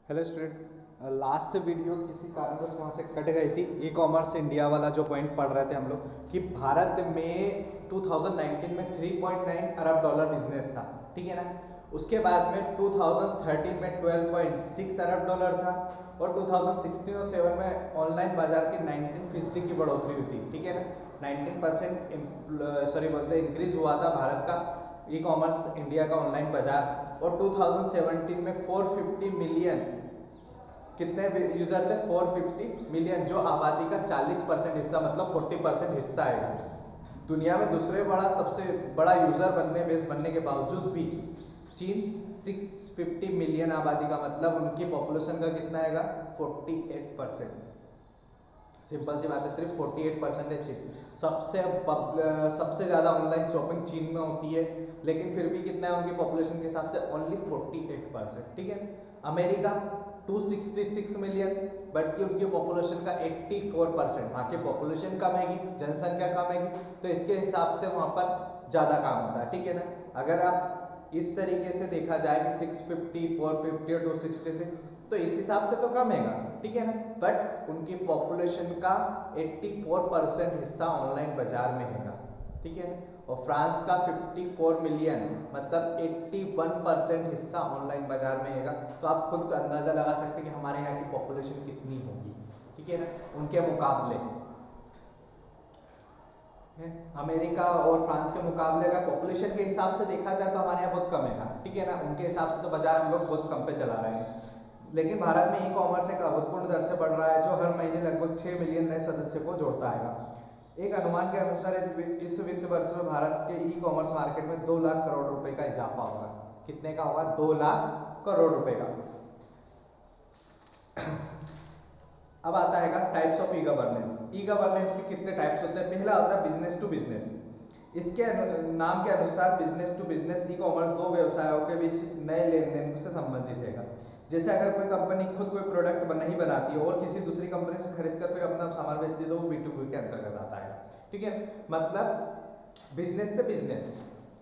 Hello student, last video किसी कारणवश वहाँ से कट गई थी। ई कॉमर्स इंडिया वाला जो पॉइंट पढ़ रहे थे हम लोग कि भारत में 2019 में 3.9 अरब डॉलर बिजनेस था, ठीक है ना। उसके बाद में 2013 में 12.6 अरब डॉलर था और 2016 और 7 में ऑनलाइन बाजार की 19% की बढ़ोतरी हुई थी, ठीक है ना। 19% बोलते इंक्रीज हुआ था भारत का ई कॉमर्स इंडिया का ऑनलाइन बाजार। और 2017 में 450 मिलियन कितने यूजर थे? 450 मिलियन, जो आबादी का 40% हिस्सा, मतलब 40% हिस्सा है। दुनिया में दूसरे सबसे बड़ा यूजर बेस बनने के बावजूद भी चीन 650 मिलियन आबादी का, मतलब उनकी पॉपुलेशन का कितना आएगा? 48%। सिंपल सी बात है, सिर्फ 48% है चीन। सबसे ज़्यादा ऑनलाइन शॉपिंग चीन में होती है, लेकिन फिर भी कितना है उनकी पॉपुलेशन के हिसाब से? ओनली 48%, ठीक है। अमेरिका 266 मिलियन, बट कि उनकी पॉपुलेशन का 84%। वहाँ की पॉपुलेशन कम हैगी, जनसंख्या कम हैगी, तो इसके हिसाब से वहाँ पर ज़्यादा काम होता है, ठीक है ना। अगर आप इस तरीके से देखा जाए कि 650, 450 और 266, तो इस हिसाब से तो कम हैगा, ठीक है ना। बट उनकी पॉपुलेशन का 84% हिस्सा ऑनलाइन बाजार में हैगा, ठीक है ना। और फ्रांस का 54 मिलियन, मतलब 81% हिस्सा ऑनलाइन बाजार में हैगा। तो आप खुद अंदाजा लगा सकते हैं कि हमारे यहाँ की पॉपुलेशन कितनी होगी, ठीक है ना, उनके मुकाबले। अमेरिका और फ्रांस के मुकाबले अगर पॉपुलेशन के हिसाब से देखा जाए तो हमारे यहाँ बहुत कम है, ठीक है ना। उनके हिसाब से तो बाजार हम लोग बहुत कम पे चला रहे हैं, लेकिन भारत में ई कॉमर्स एक अभूतपूर्व दर से बढ़ रहा है, जो हर महीने लगभग 6 मिलियन नए सदस्यों को जोड़ता है। एक अनुमान के अनुसार इस वित्त वर्ष में भारत के ई कॉमर्स मार्केट में 2 लाख करोड़ रुपए का इजाफा होगा। कितने का होगा? 2 लाख करोड़ रुपए का। अब आता है types of e governance. E governance के कितने टाइप्स होते हैं? पहला होता है बिजनेस टू बिजनेस। इसके नाम के अनुसार business to business e commerce दो व्यवसायों के बीच नए लेन देन से संबंधित है। जैसे अगर कोई कंपनी खुद कोई प्रोडक्ट नहीं बनाती है और किसी दूसरी कंपनी से खरीद कर फिर अपना सामान बेचती है, तो वो B2B के अंतर्गत आता है, ठीक है। मतलब बिजनेस से बिजनेस,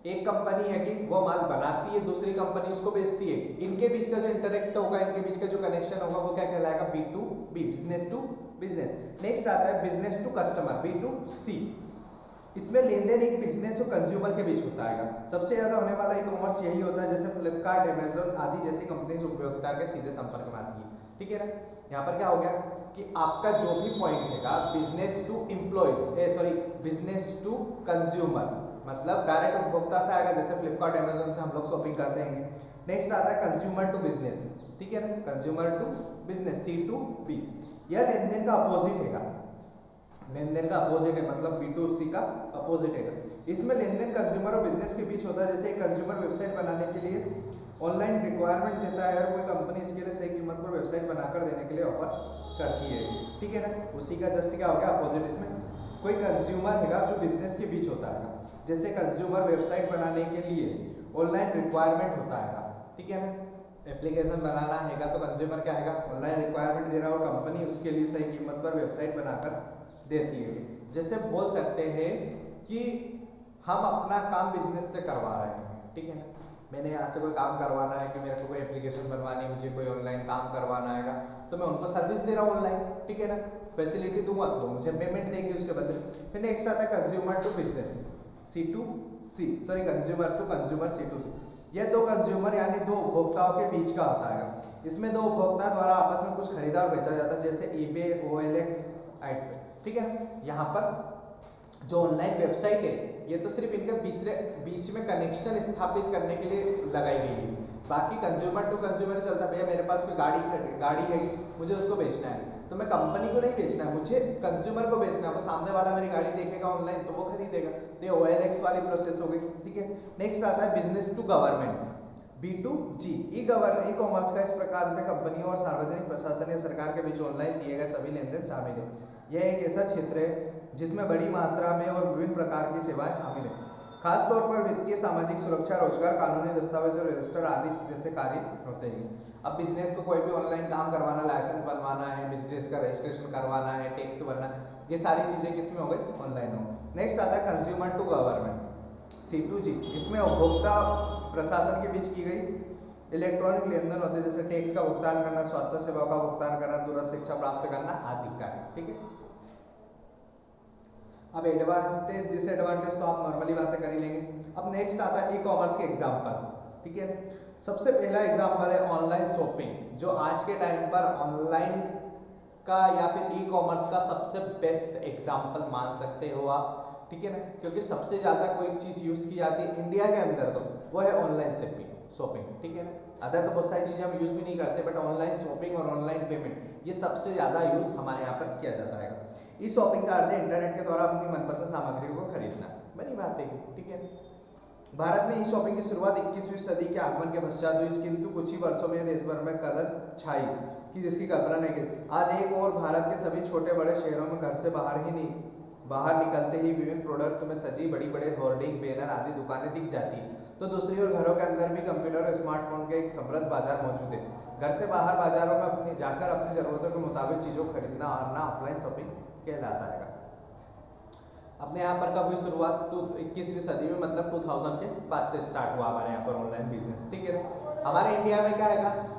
एक कंपनी है कि वो माल बनाती है, दूसरी कंपनी उसको बेचती है, इनके बीच का जो इंटरेक्ट होगा, इनके बीच का जो कनेक्शन होगा, वो क्या कहलाएगा? B2B, business to business. Next आता है बिजनेस टू कस्टमर, B2C। इसमें लेन देन एक बिजनेस और कंज्यूमर के बीच होता है। सबसे ज्यादा होने वाला ई कॉमर्स यही होता है, जैसे फ्लिपकार्ट, अमेजोन आदि जैसी कंपनीज उपभोक्ता के सीधे संपर्क में आती है, ठीक है ना। यहाँ पर क्या हो गया कि आपका जो भी पॉइंट है business to business to consumer, मतलब डायरेक्ट उपभोक्ता से आएगा, जैसे फ्लिपकार्ट, अमेजोन से हम लोग शॉपिंग करते हैं। नेक्स्ट आता है कंज्यूमर टू बिजनेस, ठीक है ना, कंज्यूमर टू बिजनेस, C2B। यह लेन देन का अपोजिट है, लेन देन का अपोजिट है, मतलब B2C का अपोजिट है। इसमें लेन देन कंज्यूमर और बिजनेस के बीच होता है। जैसे एक कंज्यूमर वेबसाइट बनाने के लिए ऑनलाइन रिक्वायरमेंट देता है और कोई कंपनी इसके लिए सही कीमत पर वेबसाइट बनाकर देने के लिए ऑफर करती है, ठीक है ना। उसी का जस्ट क्या हो गया? अपोजिट। इसमें कोई कंज्यूमर है जो बिजनेस के बीच होता है, जैसे कंज्यूमर वेबसाइट बनाने के लिए ऑनलाइन रिक्वायरमेंट होता है, ठीक है ना। एप्लीकेशन बनाना है तो कंज्यूमर क्या है? ऑनलाइन रिक्वायरमेंट दे रहा है और कंपनी उसके लिए सही कीमत पर वेबसाइट बनाकर देती है। जैसे बोल सकते हैं कि हम अपना काम बिजनेस से करवा रहे हैं, ठीक है ना। मैंने यहाँ से कोई काम करवाना है कि मेरे को कोई एप्लीकेशन बनवानी है, मुझे कोई ऑनलाइन काम करवाना है, तो मैं उनको सर्विस दे रहा हूँ ऑनलाइन, ठीक है ना। फैसिलिटी दूंगा तो मुझे पेमेंट देंगे उसके बदले। फिर नेक्स्ट आता है consumer to business, consumer to consumer, C2C। यह दो कंज्यूमर यानी दो उपभोक्ताओं के बीच का होता है। इसमें दो उपभोक्ता द्वारा आपस में कुछ खरीदा और बेचा जाता है, जैसे eBay, OLX आदि, ठीक है। यहाँ पर जो ऑनलाइन वेबसाइट है ये तो सिर्फ इनके बीच में कनेक्शन स्थापित करने के लिए लगाई गई है। बाकी कंज्यूमर टू कंज्यूमर चलता है, भैया मेरे पास कोई गाड़ी है, मुझे उसको बेचना है, तो मैं कंपनी को नहीं बेचना है, मुझे कंज्यूमर को बेचना है। वो सामने वाला मेरी गाड़ी देखेगा ऑनलाइन तो वो खरीदेगा, तो ये OLX वाली प्रोसेस हो गई, ठीक है। नेक्स्ट आता है business to government, B2G। E commerce का इस प्रकार में कंपनियों और सार्वजनिक प्रशासन या सरकार के बीच ऑनलाइन दिए गए सभी लेन देन शामिल है। यह एक ऐसा क्षेत्र है जिसमें बड़ी मात्रा में और विभिन्न प्रकार की सेवाएं शामिल हैं। खासतौर पर वित्तीय, सामाजिक सुरक्षा, रोजगार, कानूनी दस्तावेज और रजिस्टर आदि जैसे कार्य होते हैं। अब बिजनेस को कोई भी ऑनलाइन काम करवाना, लाइसेंस बनवाना है, बिजनेस का रजिस्ट्रेशन करवाना है, टैक्स भरना, ये सारी चीज़ें किसमें हो गई? ऑनलाइन हो। नेक्स्ट आता है कंज्यूमर टू गवर्नमेंट, C2G। इसमें उपभोक्ता प्रशासन के बीच की गई इलेक्ट्रॉनिक लेन देन होते हैं जैसे टैक्स का भुगतान करना, स्वास्थ्य सेवा का भुगतान करना, दूरस्थ शिक्षा प्राप्त करना आदि का है। ठीक है, अब एडवांटेज डिसएडवांटेज तो आप नॉर्मली बातें कर ही लेंगे। अब नेक्स्ट आता है ई कॉमर्स के एग्जाम्पल। ठीक है, सबसे पहला एग्जाम्पल है ऑनलाइन शॉपिंग, जो आज के टाइम पर ऑनलाइन का या फिर ई कॉमर्स का सबसे बेस्ट एग्जाम्पल मान सकते हो आप। ठीक है ना, क्योंकि सबसे ज़्यादा कोई चीज़ यूज़ की जाती है इंडिया के अंदर तो वो है ऑनलाइन शॉपिंग। ठीक है ना, अदर तो बहुत सारी चीज़ें हम यूज़ भी नहीं करते, बट ऑनलाइन शॉपिंग और ऑनलाइन पेमेंट ये सबसे ज़्यादा यूज़ हमारे यहाँ पर किया जाता है। ई शॉपिंग का अर्थ है इंटरनेट के द्वारा अपनी मनपसंद सामग्रियों को खरीदना। बनी बात है। ठीक है, भारत में ई शॉपिंग की शुरुआत 21वीं सदी के आगमन के पश्चात हुई, किंतु कुछ ही वर्षों में देश भर में कदम छाई कि जिसकी कल्पना नहीं की। आज एक और भारत के सभी छोटे बड़े शहरों में घर से बाहर निकलते ही विभिन्न प्रोडक्ट में सजी बड़ी बड़े होर्डिंग, बैनर आदि दुकानें दिख जाती। तो दूसरी ओर घरों के अंदर भी कंप्यूटर और स्मार्टफोन के एक समृद्ध बाजार मौजूद है। घर से बाहर बाजारों में जाकर अपनी ज़रूरतों के मुताबिक चीज़ों को खरीदना और ऑफलाइन शॉपिंग कहलाता है। अपने यहाँ पर कब हुई शुरुआत? 21वीं सदी में, मतलब 2000 के बाद से स्टार्ट हुआ हमारे यहाँ पर ऑनलाइन बिजनेस। ठीक है, हमारे इंडिया में क्या है,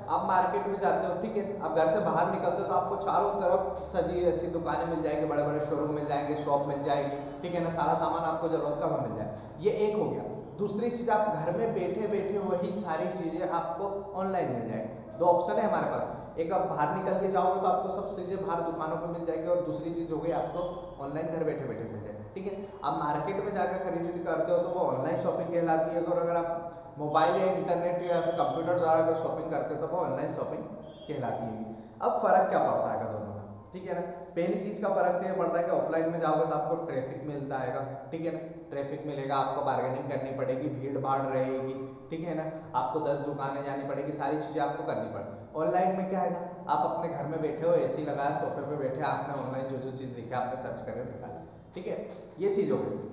आप मार्केट में जाते हो, ठीक है, आप घर से बाहर निकलते हो तो आपको चारों तरफ सजी अच्छी दुकानें मिल जाएंगी, बड़े बड़े शोरूम मिल जाएंगे, शॉप मिल जाएगी। ठीक है ना, सारा सामान आपको ज़रूरत का मिल जाए, ये एक हो गया। दूसरी चीज़, आप घर में बैठे बैठे वही सारी चीज़ें आपको ऑनलाइन मिल जाएगी। दो ऑप्शन है हमारे पास, एक आप बाहर निकल के जाओगे तो आपको सब चीज़ें बाहर दुकानों पर मिल जाएगी, और दूसरी चीज़ हो गई आपको ऑनलाइन घर बैठे बैठे मिल जाएगी। ठीक है, आप मार्केट में जाकर खरीदी करते हो तो वो ऑनलाइन शॉपिंग कहलाती है, और अगर आप मोबाइल या इंटरनेट या फिर कंप्यूटर द्वारा अगर शॉपिंग करते हो तो वो ऑनलाइन शॉपिंग कहलाती है। अब फ़र्क क्या पड़ता है दोनों में? ठीक है ना, पहली चीज़ का फ़र्क तो ये पड़ता है कि ऑफलाइन में जाओगे तो आपको ट्रैफिक मिलता है। ठीक है ना, ट्रैफिक मिलेगा, आपको बार्गेनिंग करनी पड़ेगी, भीड़ भाड़ रहेगी। ठीक है ना, आपको 10 दुकानें जानी पड़ेगी, सारी चीज़ें आपको करनी पड़ेगी। ऑनलाइन में क्या है ना, आप अपने घर में बैठे हो, एसी लगाया, सोफे पे बैठे, आपने ऑनलाइन जो चीज़ दिखा आपने सर्च करके निकाली। ठीक है, ये चीज़ हो गई।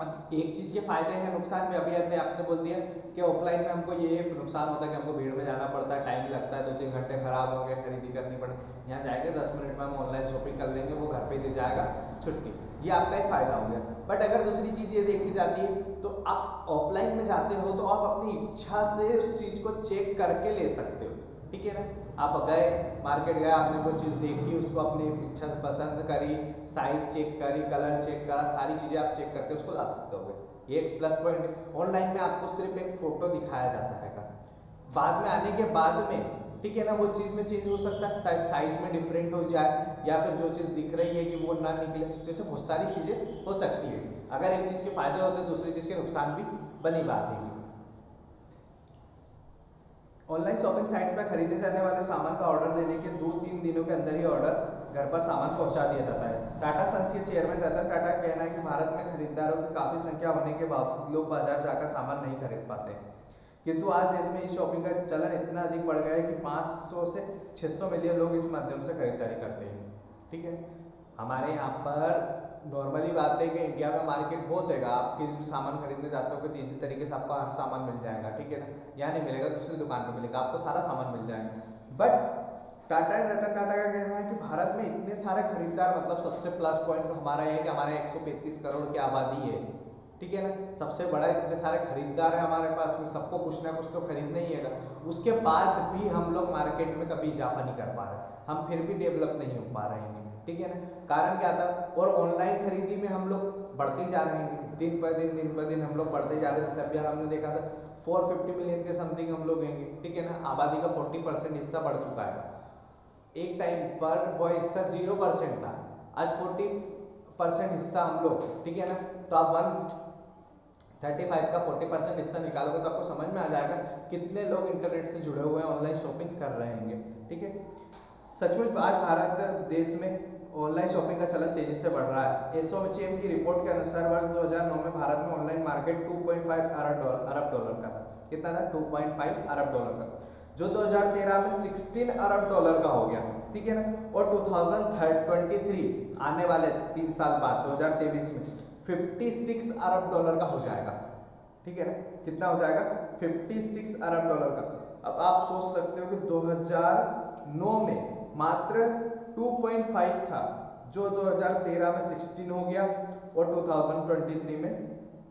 अब एक चीज़ के फायदे हैं, नुकसान भी अभी आपने बोल दिया कि ऑफलाइन में हमको ये नुकसान होता है कि हमको भीड़ में जाना पड़ता है, टाइम लगता है, 2-3 घंटे खराब होंगे, खरीदी करनी पड़े। यहाँ जाएंगे 10 मिनट में हम ऑनलाइन शॉपिंग कर लेंगे, वो घर पे दे जाएगा, छुट्टी। ये आपका एक फ़ायदा हो गया। बट अगर दूसरी चीज़ ये देखी जाती है तो आप ऑफलाइन में जाते हो तो आप अपनी इच्छा से उस चीज़ को चेक करके ले सकते हो। ठीक है ना, आप गए मार्केट गए, आपने कोई चीज़ देखी, उसको अपनी इच्छा से पसंद करी, साइज चेक करी, कलर चेक करा, सारी चीज़ें आप चेक करके उसको ला सकते हो। ये एक प्लस पॉइंट है। ऑनलाइन में आपको सिर्फ एक फ़ोटो दिखाया जाता है, बाद में आने के बाद में, ठीक है ना, वो चीज़ में चेंज हो सकता है, शायद साइज में डिफरेंट हो जाए, या फिर जो चीज़ दिख रही है कि वो ना निकले। तो ऐसे बहुत सारी चीज़ें हो सकती है। अगर एक चीज़ के फायदे होते हैं, दूसरी चीज़ के नुकसान भी बनी बात है। ऑनलाइन शॉपिंग साइट पर खरीदे जाने वाले सामान का ऑर्डर देने के 2-3 दिनों के अंदर ही ऑर्डर घर पर सामान पहुंचा दिया जाता है। टाटा सन्स के चेयरमैन रतन टाटा का कहना है कि भारत में खरीदारों की काफ़ी संख्या होने के बावजूद लोग बाजार जाकर सामान नहीं खरीद पाते, किंतु आज देश में ई शॉपिंग का चलन इतना अधिक बढ़ गया है कि 500 से 600 मिलियन लोग इस माध्यम से खरीदारी करते हैं। ठीक है, हमारे यहाँ पर नॉर्मली बात है कि इंडिया में मार्केट बहुत है, आप किसी भी सामान खरीदने जाते हो कि इसी तरीके से आपको हर सामान मिल जाएगा। ठीक है ना, यहाँ नहीं मिलेगा, दूसरी दुकान पर मिलेगा, आपको सारा सामान मिल जाएगा। बट रतन टाटा का कहना है कि भारत में इतने सारे खरीदार, मतलब सबसे प्लस पॉइंट तो हमारा ये है कि हमारे 135 करोड़ की आबादी है। ठीक है ना, सबसे बड़ा इतने सारे खरीदार है हमारे पास में, सबको कुछ ना कुछ तो खरीदना ही है। उसके बाद भी हम लोग मार्केट में कभी इजाफा नहीं कर पा रहे, हम फिर भी डेवलप नहीं हो पा रहे हैं। ठीक है ना, कारण क्या था? और ऑनलाइन खरीदी में हम लोग बढ़ते जा रहे हैं, दिन पर दिन हम लोग बढ़ते जा रहे हैं। जैसे अभी हमने देखा था 450 मिलियन के समथिंग हम लोग होंगे। ठीक है ना, आबादी का 40% हिस्सा बढ़ चुका है। एक टाइम पर वो हिस्सा 0% था, आज 40% हिस्सा हम लोग। ठीक है ना, तो आप 135 का 40% हिस्सा निकालोगे तो आपको समझ में आ जाएगा कितने लोग इंटरनेट से जुड़े हुए हैं, ऑनलाइन शॉपिंग कर रहे हैं। ठीक है, सचमुच आज भारत देश में ऑनलाइन शॉपिंग का चलन तेजी से बढ़ रहा है। एसोचैम की रिपोर्ट के अनुसार वर्ष 2009 में भारत में ऑनलाइन मार्केट 2.5 अरब डॉलर का था। कितना था? 2.5 अरब डॉलर का, जो 2013 में 16 अरब डॉलर का हो गया। ठीक है ना, और 2023 आने वाले 3 साल बाद 2023 में 56 अरब डॉलर का हो जाएगा। ठीक है ना, कितना हो जाएगा? 56 अरब डॉलर का। अब आप सोच सकते हो कि 2009 में मात्र 2.5 था, जो 2013 में 16 हो गया, और 2023 में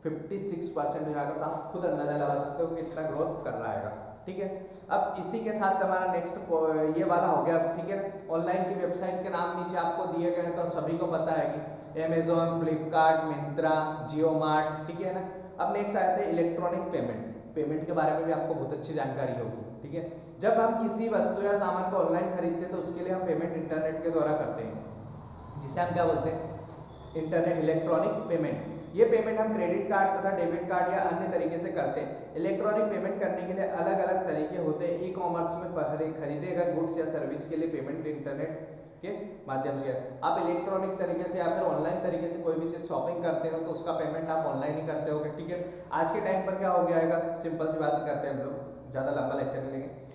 56% हो जाएगा। तो आप खुद अंदाजा लगा सकते हो कि कितना ग्रोथ कर रहा है। ठीक है। अब इसी के साथ हमारा नेक्स्ट ये वाला हो गया, ठीक है ना। ऑनलाइन की वेबसाइट के नाम नीचे आपको दिए गए हैं, तो हम सभी को पता है कि अमेजोन, फ्लिपकार्ट, मिंत्रा, जियो मार्ट, ठीक है ना। अब नेक्स्ट आ जाते हैं इलेक्ट्रॉनिक पेमेंट के बारे में भी आपको बहुत अच्छी जानकारी होगी, ठीक है। जब हम किसी वस्तु या सामान को ऑनलाइन खरीदते हैं तो उसके लिए हम पेमेंट इंटरनेट के द्वारा करते हैं, जिसे हम क्या बोलते हैं, इंटरनेट इलेक्ट्रॉनिक पेमेंट। ये पेमेंट हम क्रेडिट कार्ड तथा डेबिट कार्ड या अन्य तरीके से करते हैं। इलेक्ट्रॉनिक पेमेंट करने के लिए अलग अलग तरीके होते हैं। ई कॉमर्स में खरीदे गए गुड्स या सर्विस के लिए पेमेंट इंटरनेट के माध्यम से आप इलेक्ट्रॉनिक तरीके से या फिर ऑनलाइन तरीके से कोई भी चीज़ शॉपिंग करते हो तो उसका पेमेंट आप ऑनलाइन ही करते होगे, ठीक है। आज के टाइम पर क्या हो गया है, सिंपल सी बात करते हैं हम लोग, ज़्यादा लंबा लेक्चर नहीं लेंगे।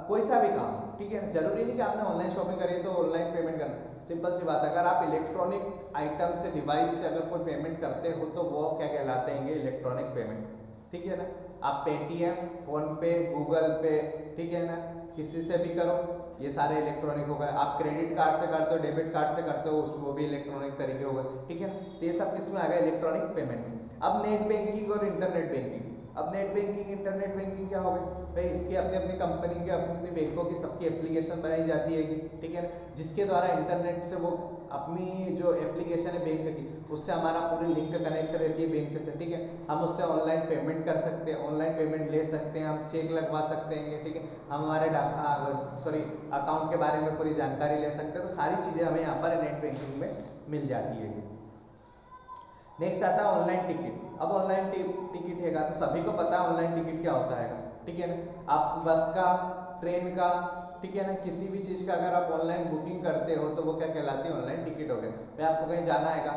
कोई सा भी काम, ठीक है, जरूरी नहीं कि आपने ऑनलाइन शॉपिंग करी है तो ऑनलाइन पेमेंट करना। सिंपल सी बात है, अगर आप इलेक्ट्रॉनिक आइटम से, डिवाइस से अगर कोई पेमेंट करते हो तो वो क्या कहलाते हैं, इलेक्ट्रॉनिक पेमेंट, ठीक है ना। आप पेटीएम, फोनपे, गूगल पे, ठीक है ना, किसी से भी करो, ये सारे इलेक्ट्रॉनिक हो गए। आप क्रेडिट कार्ड से करते हो, डेबिट कार्ड से करते हो, उसको भी इलेक्ट्रॉनिक तरीके हो गए, ठीक है। तो ये सब किस में आ गया, इलेक्ट्रॉनिक पेमेंट। अब नेट बैंकिंग और इंटरनेट बैंकिंग। अब नेट बैंकिंग, इंटरनेट बैंकिंग क्या हो गई भाई, इसकी अपनी अपनी कंपनी के, अपनी अपनी बैंकों की सबकी एप्लीकेशन बनाई जाती है, ठीक है ना, जिसके द्वारा इंटरनेट से वो अपनी जो एप्लीकेशन है बैंक की, उससे हमारा पूरी लिंक कनेक्ट रहती है बैंक से, ठीक है। हम उससे ऑनलाइन पेमेंट कर सकते हैं, ऑनलाइन पेमेंट ले सकते हैं, हम चेक लगवा सकते हैं, ठीक है। हम हमारे अकाउंट के बारे में पूरी जानकारी ले सकते हैं। तो सारी चीज़ें हमें यहाँ पर नेट बैंकिंग में मिल जाती है। नेक्स्ट आता है ऑनलाइन टिकट। अब ऑनलाइन टिकट हैगा तो सभी को पता है ऑनलाइन टिकट क्या होता है, ठीक है ना। आप बस का, ट्रेन का, ठीक है ना, किसी भी चीज़ का अगर आप ऑनलाइन बुकिंग करते हो तो वो क्या कहलाती है, ऑनलाइन टिकट हो गया। भाई आपको कहीं जाना हैगा,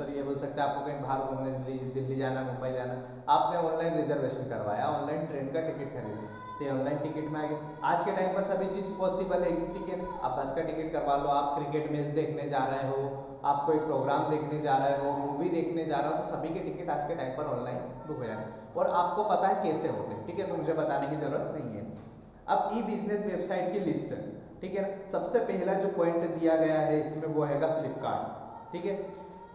ये बोल सकते हैं आपको कहीं बाहर घूमने, दिल्ली जाना, मुंबई जाना, आपने ऑनलाइन रिजर्वेशन करवाया, ऑनलाइन ट्रेन का टिकट खरीदी, तो ऑनलाइन टिकट में आ गए। आज के टाइम पर सभी चीज़ पॉसिबल है, ठीक है। आप बस का टिकट करवा लो, आप क्रिकेट मैच देखने जा रहे हो, आप कोई प्रोग्राम देखने जा रहे हो, मूवी देखने जा रहे हो, तो सभी के टिकट आज के टाइम पर ऑनलाइन बुक हो जाते हैं और आपको पता है कैसे होते हैं, ठीक है, तो मुझे बताने की जरूरत नहीं है। अब ई बिजनेस वेबसाइट की लिस्ट, ठीक है ना। सबसे पहला जो पॉइंट दिया गया है इसमें वो हैगा फ्लिपकार्ट, ठीक है।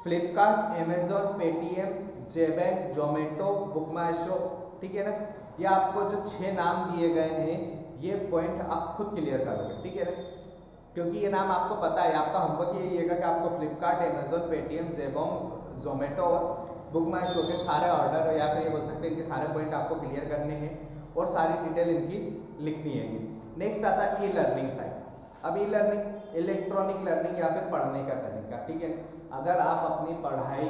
फ्लिपकार्ट, अमेजोन, पेटीएम, जेबैंक, जोमेटो, बुक माई शो, ठीक है ना। ये आपको जो 6 नाम दिए गए हैं, ये पॉइंट आप खुद क्लियर करोगे, ठीक है ना, क्योंकि ये नाम आपको पता है। आपका होमवर्क यही है कि आपको फ्लिपकार्ट, अमेजोन, पेटीएम, जेबोंग, जोमेटो और बुक माई शो के सारे ऑर्डर, या फिर ये बोल सकते हैं इनके सारे पॉइंट आपको क्लियर करने हैं और सारी डिटेल इनकी लिखनी है। नेक्स्ट आता है ई लर्निंग साइट। अब ई लर्निंग, इलेक्ट्रॉनिक लर्निंग या फिर पढ़ने का तरीका, ठीक है। अगर आप अपनी पढ़ाई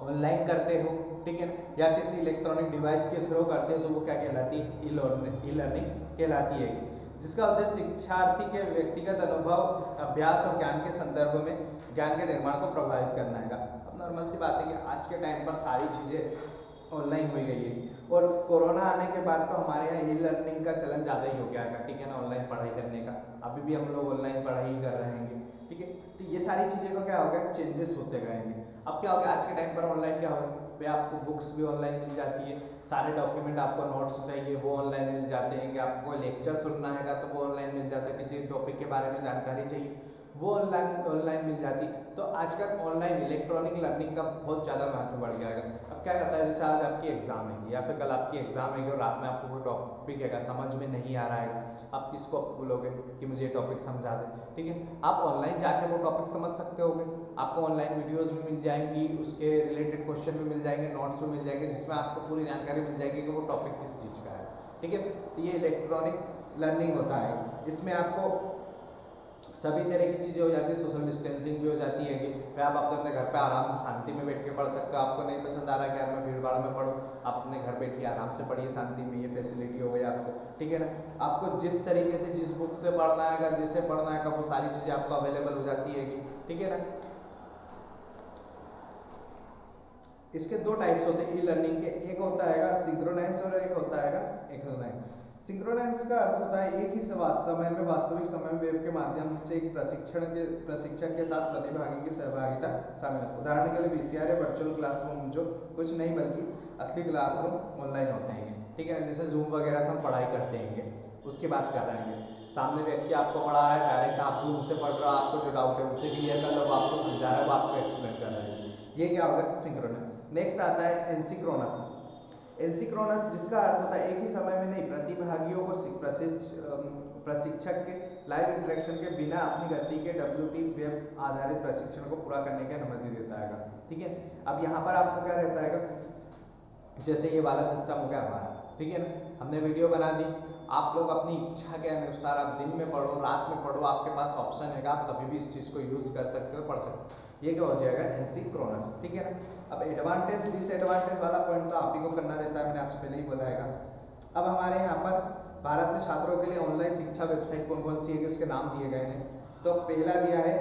ऑनलाइन करते हो, ठीक है, या किसी इलेक्ट्रॉनिक डिवाइस के थ्रू करते हो तो वो क्या कहलाती है, ई लर्निंग कहलाती है, जिसका उद्देश्य शिक्षार्थी के व्यक्तिगत अनुभव, अभ्यास और ज्ञान के संदर्भ में ज्ञान के निर्माण को प्रभावित करना है। अब नॉर्मल सी बात है कि आज के टाइम पर सारी चीज़ें ऑनलाइन हो गई है और कोरोना आने के बाद तो हमारे यहाँ ई लर्निंग का चलन ज़्यादा ही हो गया है, ठीक है ना, ऑनलाइन पढ़ाई करने का। अभी भी हम लोग ऑनलाइन पढ़ाई कर रहे हैं, ठीक है। तो ये सारी चीज़ें को क्या हो गया, चेंजेस होते गए। अब क्या हो गया, आज के टाइम पर ऑनलाइन क्या हो गया, आपको बुक्स भी ऑनलाइन मिल जाती है, सारे डॉक्यूमेंट, आपको नोट्स चाहिए वो ऑनलाइन मिल जाते हैं, कि आपको कोई लेक्चर सुनना है तो वो ऑनलाइन मिल जाता है, किसी टॉपिक के बारे में जानकारी चाहिए वो ऑनलाइन मिल जाती। तो आजकल ऑनलाइन इलेक्ट्रॉनिक लर्निंग का बहुत ज़्यादा महत्व बढ़ गया है। अब क्या कहता है, जैसे आज आपकी एग्ज़ाम है या फिर कल आपकी एग्ज़ाम है और रात में आपको कोई टॉपिक है समझ में नहीं आ रहा है, आप किसको बोलोगे कि मुझे ये टॉपिक समझा दे, ठीक है। आप ऑनलाइन जाके वो टॉपिक समझ सकते होगे, आपको ऑनलाइन वीडियोज़ भी मिल जाएंगी, उसके रिलेटेड क्वेश्चन भी मिल जाएंगे, नोट्स भी मिल जाएंगे, जिसमें आपको पूरी जानकारी मिल जाएगी कि वो टॉपिक किस चीज़ का है, ठीक है। तो ये इलेक्ट्रॉनिक लर्निंग होता है। इसमें आपको सभी तरह की चीज़ें हो जाती है, सोशल डिस्टेंसिंग भी हो जाती है कि भाई आप अपने घर पे आराम से शांति में बैठ के पढ़ सकते हो। आपको नहीं पसंद आ रहा है कि यार मैं भीड़ भाड़ में पढ़ूँ, आप अपने घर बैठिए आराम से पढ़िए शांति में, ये फैसिलिटी हो गई आपको, ठीक है ना। आपको जिस तरीके से जिस बुक से पढ़ना है, जिससे पढ़ना है, वो सारी चीज़ें आपको अवेलेबल हो जाती है, ठीक है ना। इसके 2 टाइप्स होते हैं ई लर्निंग के, एक होता है सिंक्रोनाइज और एक होता है एक्सोनाइज। सिंक्रोनाइज का अर्थ होता है एक ही वास्तविक समय में वेब के माध्यम से एक प्रशिक्षक के साथ प्रतिभागी की सहभागिता शामिल है। उदाहरण के लिए वीसीआर या वर्चुअल क्लासरूम, जो कुछ नहीं बल्कि असली क्लासरूम ऑनलाइन होते हैं, ठीक है। जैसे जूम वगैरह से हम पढ़ाई करते हैं, उसकी बात कर रहे हैं। सामने व्यक्ति आपको पढ़ा रहा है, डायरेक्ट आप भी उनसे पढ़ रहे हो, आपको जो डाउट है उनसे क्लियर कर लो, वो आपको समझा रहा है, वो आपको एक्सप्लेन कर रहा है, ये क्या होगा, सिंक्रोनाइज। नेक्स्ट आता है एनसिक्रोनस। एसिंक्रोनस जिसका अर्थ होता है एक ही समय में नहीं, प्रतिभागियों को प्रशिक्षक के लाइव इंटरेक्शन के बिना अपनी गति के WT वेब आधारित प्रशिक्षण को पूरा करने की अनुमति देता है। ठीक है, अब यहाँ पर आपको क्या रहता है, जैसे ये वाला सिस्टम हो गया हमारा, ठीक है ना, हमने वीडियो बना दी, आप लोग अपनी इच्छा के अनुसार आप दिन में पढ़ो, रात में पढ़ो, आपके पास ऑप्शन है, आप कभी भी इस चीज़ को यूज़ कर सकते हो, पढ़ सकते हो। ये क्या हो जाएगा, एसिंक्रोनस। ठीक है ना। अब एडवांटेज डिसएडवांटेज वाला पॉइंट तो आप ही को करना रहता है, मैंने आपसे पहले ही बोला है। अब हमारे यहाँ पर भारत में छात्रों के लिए ऑनलाइन शिक्षा वेबसाइट कौन कौन सी है, उसके नाम दिए गए हैं। तो पहला दिया है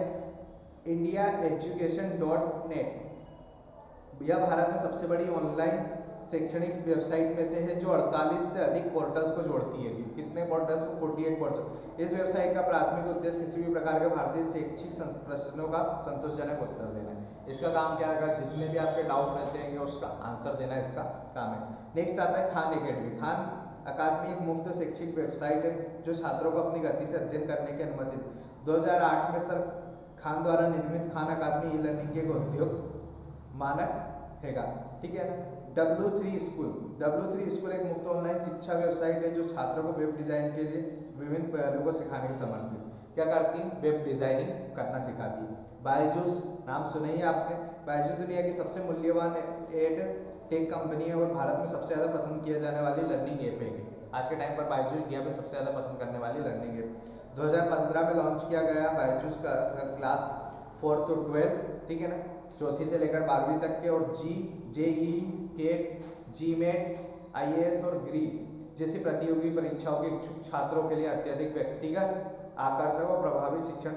indiaeducation.net, यह भारत में सबसे बड़ी ऑनलाइन शैक्षणिक वेबसाइट में से है, जो 48 से अधिक पोर्टल्स को जोड़ती है। कितने पोर्टल्स को, 48 पोर्टल्स। इस वेबसाइट का प्राथमिक उद्देश्य किसी भी प्रकार के भारतीय शैक्षिक प्रश्नों का संतोषजनक उत्तर देना है। इसका काम क्या है, जितने भी आपके डाउट रहते हैं उसका आंसर देना इसका काम है। नेक्स्ट आता है खान एकेडमी। खान अकादमी एक मुफ्त शैक्षिक वेबसाइट है जो छात्रों को अपनी गति से अध्ययन करने की अनुमति 2008 में सर खान द्वारा निर्मित खान अकादमी ई लर्निंग के उद्योग मानक है। ठीक है ना। W3 स्कूल एक मुफ्त ऑनलाइन शिक्षा वेबसाइट है जो छात्रों को वेब डिज़ाइन के लिए विभिन्न पहलुओं को सिखाने की समर्पित क्या करती है, वेब डिज़ाइनिंग करना सिखाती है। बायजूस नाम सुने ही आपने। बायजूस दुनिया की सबसे मूल्यवान एड टेक कंपनी है और भारत में सबसे ज़्यादा पसंद किया जाने वाली लर्निंग ऐप है। आज के टाइम पर बायजूस इंडिया में सबसे ज़्यादा पसंद करने वाली लर्निंग ऐप 2015 में लॉन्च किया गया। बायजूस का क्लास 4 to 12, ठीक है ना, चौथी से लेकर 12वीं तक के, और JEE, केट, GMAT, IAS और ग्री जैसी प्रतियोगी परीक्षाओं के इच्छुक छात्रों के लिए अत्यधिक व्यक्तिगत, आकर्षक और प्रभावी शिक्षण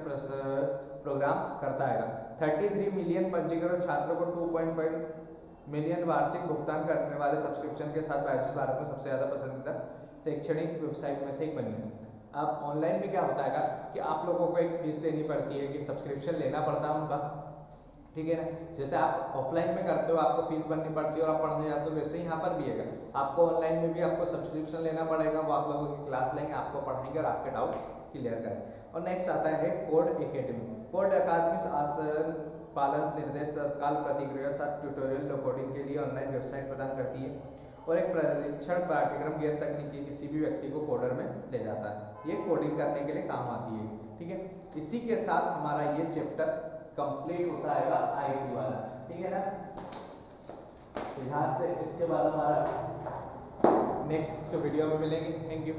प्रोग्राम करता है। 33 मिलियन पंजीकृत छात्रों को 2.5 मिलियन वार्षिक भुगतान करने वाले सब्सक्रिप्शन के साथ बायजूस भारत में सबसे ज़्यादा पसंदीदा शैक्षणिक वेबसाइट में से एक बनी है। अब ऑनलाइन में क्या होता है कि आप लोगों को एक फीस देनी पड़ती है, कि सब्सक्रिप्शन लेना पड़ता है उनका, ठीक है ना। जैसे आप ऑफलाइन में करते हो आपको फीस भरनी पड़ती है और आप पढ़ने जाते हो, वैसे ही यहाँ पर भी है। आपको ऑनलाइन में भी आपको सब्सक्रिप्शन लेना पड़ेगा, वो आप लोगों की क्लास लेंगे, आपको पढ़ाएंगे और आपके डाउट क्लियर करें। और नेक्स्ट आता है कोड एकेडमी। कोड अकादमी आसन पालन निर्देश तत्काल प्रतिक्रिया साथ ट्यूटोरियल कोडिंग के लिए ऑनलाइन वेबसाइट प्रदान करती है और एक प्रशिक्षण पाठ्यक्रम गैर तकनीकी किसी भी व्यक्ति को कोडर में ले जाता है। ये कोडिंग करने के लिए काम आती है। ठीक है, इसी के साथ हमारा ये चैप्टर कंप्लीट होता है IT वाला, ठीक है ना। यहाँ से इसके बाद हमारा नेक्स्ट वीडियो में मिलेंगे। Thank you.